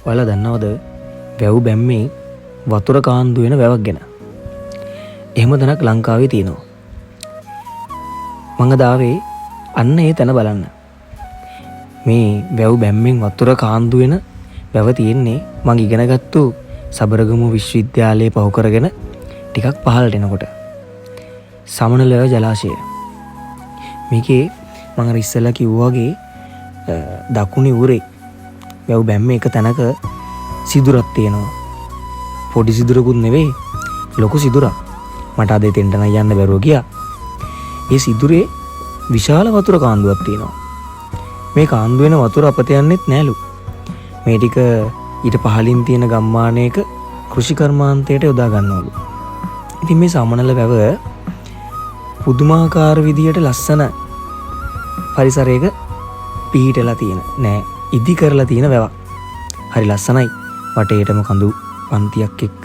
ඔයාලා දන්නවද වැව් බැම්මේ වතුර කාන්දු වෙන වැවක් ගැන? එහෙම තැනක් ලංකාවේ තියෙනවා. මං දාවේ අන්න ඒ තැන බලන්න. මේ වැව් බැම්මෙන් වතුර කාන්දු වෙන වැව තියෙන්නේ මං ඉගෙනගත්තු සබරගමු විශ්වවිද්‍යාලයේ පහු කරගෙන ටිකක් පහළට එනකොට. සමනලව ජලාශය. මේකේ මං අර ඉස්සෙල්ලා කිව්වා වගේ දකුණේ උරේ වැව් බැම්මේ එක තැනක සිදුරක් තියෙනවා. පොඩි සිදුරකුත් නෙවෙයි ලොකු සිදුරක්. මට අද එතෙන්ට නම් යන්න බැරුව ගියා. ඒ සිදුරේ විශාල වතුර කාන්දුවක් තියෙනවා. මේ කාන්දු වෙන වතුර අපත යන්නෙත් නෑලු. මේ ටික ඊට පහලින් තියෙන ගම්මානයක කෘෂි කර්මාන්තයට යොදා ගන්නවලු. ඉතින් මේ සමනල වැව පුදුමාකාර විදියට ලස්සන පරිසරයක පිහිටලා තියෙන නෑ ඉදි කරලා තියෙන වැවක්. හරි ලස්සනයි. වටේටම කඳු පන්තියක් එක්ක.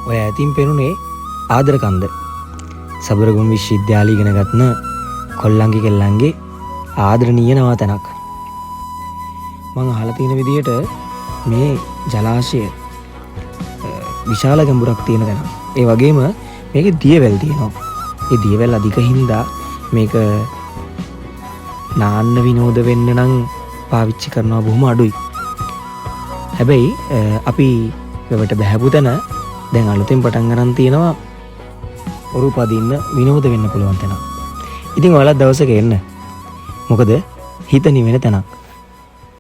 ඔය ඇතින් පෙනුනේ ආදර කන්ද. සබරගමු විශ්වවිද්‍යාලය ඉගෙන ගන්න කොල්ලන්ගේ කෙල්ලන්ගේ ආදරණීය නවාතැනක්. මං අහලා තියෙන විදිහට මේ ජලාශය විශාල ගැඹුරක් තියෙන තැනක්. ඒ වගේම මේකේ දියවැල් තියෙනවා. ඒ දියවැල් අධික හින්දා මේක නාන්න විනෝද වෙන්න නම් පාවිච්චි කරනවා බොහොම අඩුයි. හැබැයි අපි වෙවට බහැපු තැන දැන් අලුතෙන් පටන් ගන්න තියෙනවා ඔරු පදින්න විනෝද වෙන්න පුළුවන් තැනක්. ඉතින් ඔයාලත් දවසක එන්න. මොකද හිත නිවෙන තැනක්.